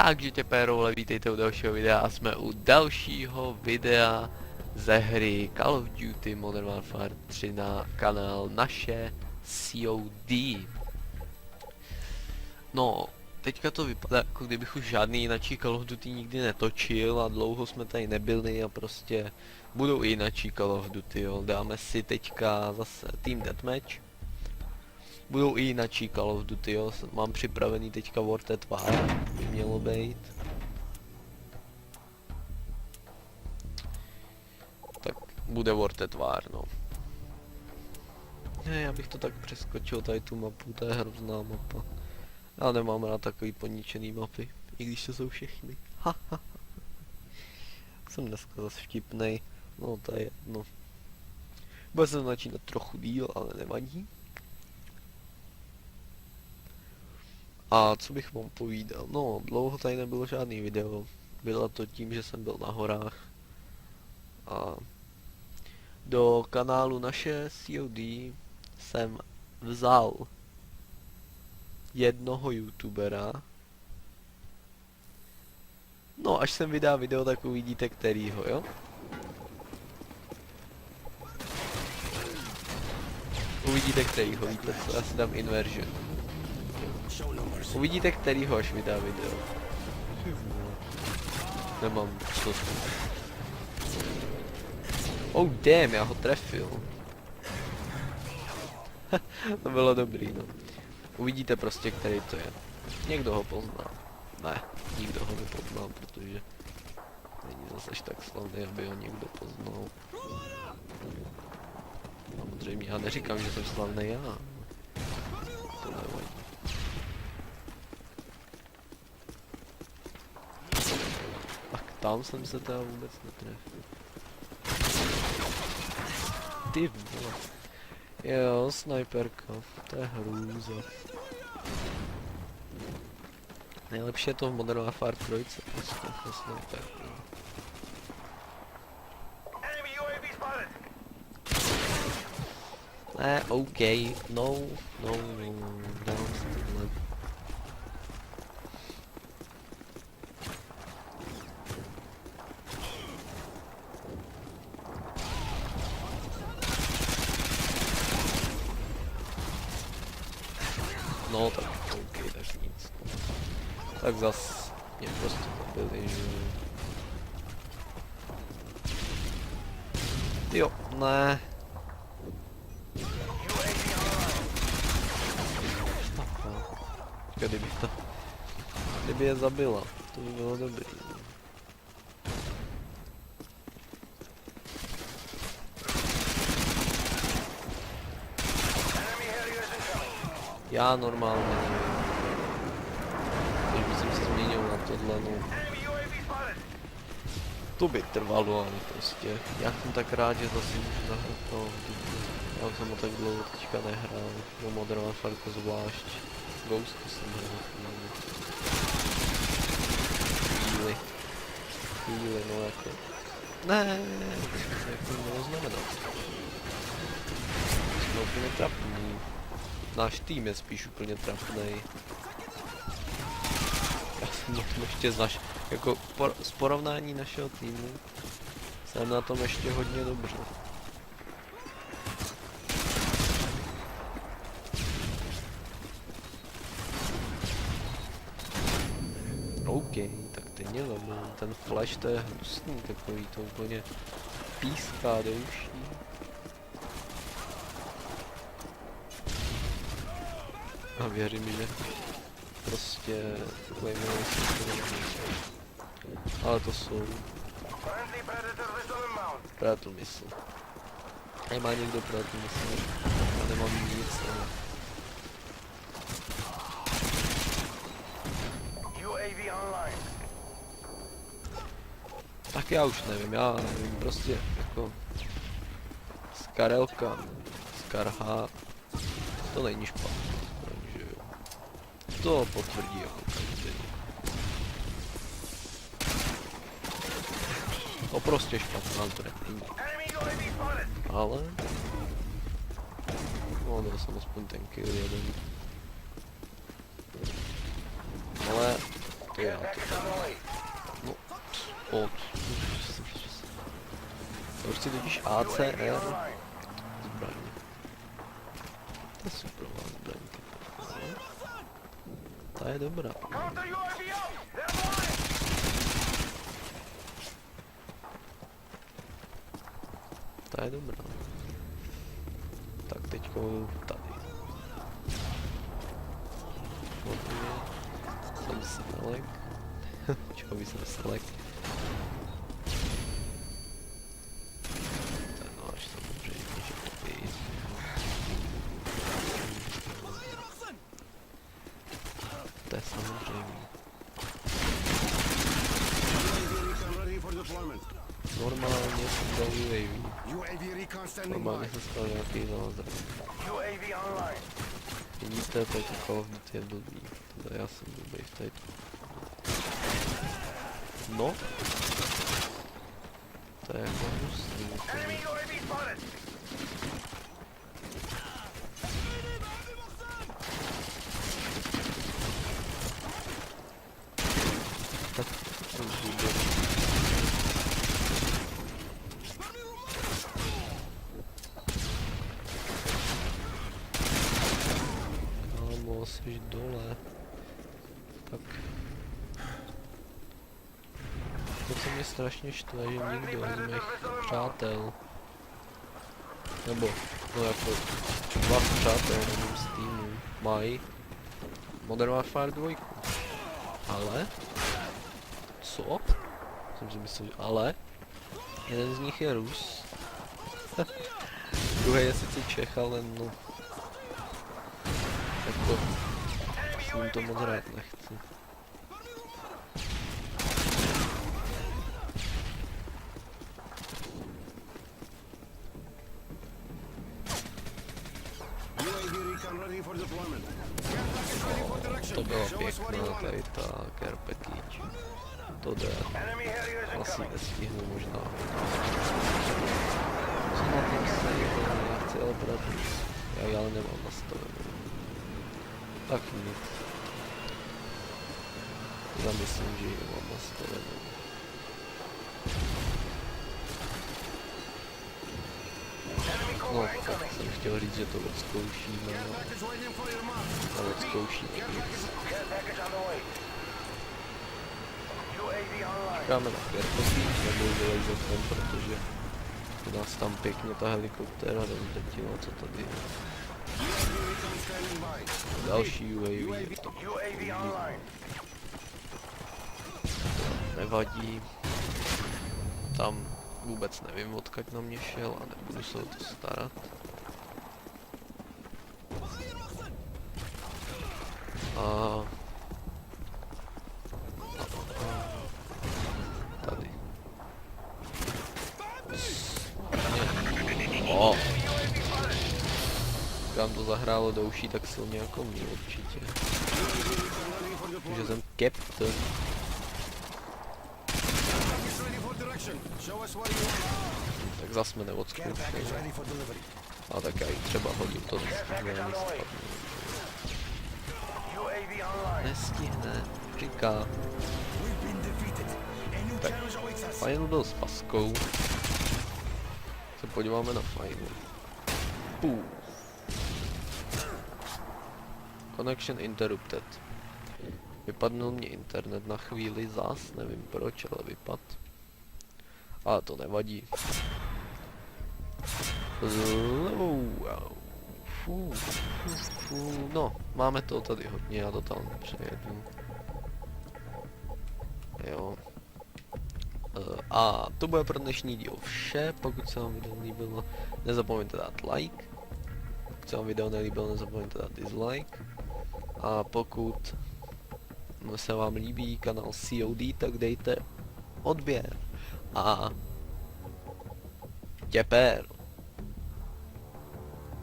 Takže tě pérové, vítejte u dalšího videa a jsme u dalšího videa ze hry Call of Duty Modern Warfare 3 na kanál naše COD. No, teďka to vypadá, jako kdybych už žádný jinačí Call of Duty nikdy netočil a dlouho jsme tady nebyli a prostě budou i jinačí Call of Duty, jo. Dáme si teďka zase Team Deathmatch. Budou i jinačí Call of Duty, jo. Mám připravený teďka Warted War, by mělo být. Tak bude Warted War, no. Ne, já bych to tak přeskočil, tady tu mapu, to je hrozná mapa. Já nemám rád takový poničený mapy, i když to jsou všechny. Jsem dneska zase vtipnej, no to je jedno. Bude se začínat trochu díl, ale nevadí. A co bych vám povídal? No, dlouho tady nebylo žádný video. Bylo to tím, že jsem byl na horách. A do kanálu naše COD jsem vzal jednoho youtubera. No, až jsem vydá video, tak uvidíte kterýho, jo? Uvidíte kterýho, víte co? Já si dám inversion. Uvidíte kterýho, až vydá video. Nemám co. Oh damn, já ho trefil. To bylo dobrý, no. Uvidíte prostě, který to je. Někdo ho pozná. Ne, nikdo ho nepozná, protože není zase až tak slavný, aby ho někdo poznal. Samozřejmě, já neříkám, že jsem slavný já. To nevadí. Tam jsem se teda vůbec netrefil. Ty vole. Jo, snajperka. To je hrůza. Nejlepší je to v Modern Warfare 3, prostě na snajperku. Ne, OK. No, dám si tohle. No tak OK, tak nic. Tak zas mě prostě zabili, že... Jo, ne. Kdyby je zabila, to by bylo dobrý. Já normálně nevím. Když bych se změnil na tohle, no. To by trvalo, ale prostě. Já jsem tak rád, že zase můžu zahrát to. Já už jsem ho tak dlouho teďka nehrál. No Modern Warfare zvlášť. Ghosty jsem hrál. Chvíli, no jako. Ne, jak to mělo znamenat. Jsme úplně trapní. Náš tým je spíš úplně trapnej. Já jsem na tom ještě jako z porovnání našeho týmu jsem na tom ještě hodně dobře. OK, tak teď mě zabil. Ten flash to je hnusný takový, to úplně píská do uší. A věřím, že prostě claimujou si to. Ale to jsou Predator missile. Nemá někdo Predator missile? Já nemám nic, ale... Tak já už nevím, já nevím, prostě jako... Skarelka, Skarha, to není špatné. To potvrdí jako každý. To prostě špatná to není. Ale... No, dal jsem aspoň ten kill jeden. Ale to já to tady. No, to už si totiž ACR zbraně. To je superová zbraňka. Ta je dobrá. Ta je dobrá. Tak teďko tady. Jsem selek. Čeho by jsem selek? Ten náš samozřejmě, že kopí. To je samozřejmě. Normálně jsem dal UAV. Normálně jsem stal nějaký zázrak. Vidíte, to je to Call of Duty je blbý. Teda já jsem blbý v této. No. To je jako hnusný. Kámo, jsi dole. Tak. To, co mě strašně štve, že nikdo z mých přátel, nebo, no jako, dva přátel na mém Steamu mají Modern Warfare 2. Ale? Co? Jsem si myslel, že ale? Jeden z nich je Rus. Druhý je sice Čech, ale no. Jako, s ním to moc rád nechci. To byla pěkná tady ta care package. To jde. Asi nestihnu možná. Co na tom save? Já chci ale brát nic. Já ale nemám nastavenou. Tak nic. Zamyslím, že ji mám nastavenou. No, tak jsem chtěl říct, že to odzkoušíme, ale odzkoušíme nic. Čekáme na Kerpotí, nebo vylejzetem, protože nás tam pěkně ta helikoptéra rozletila, co tady je. Další UAV. Nevadí. Tam vůbec nevím, odkud na mě šel a nebudu se o to starat. Tady. Kam to zahrálo do uší tak silně jako mě určitě. Že jsem captain. Tak zas jsme neodzkoušeli. A tak já ji třeba hodím, to nestihne, říká. Tak, final byl s paskou. Se podíváme na final. Connection interrupted. Vypadnul mě internet na chvíli zás, nevím proč, ale vypad. Ale to nevadí. No, máme to tady hodně, já to tam přejedu. Jo. A to bude pro dnešní díl vše, pokud se vám video líbilo, nezapomeňte dát like. Pokud se vám video nelíbilo, nezapomeňte dát dislike. A pokud se vám líbí kanál COD, tak dejte odběr. A těper.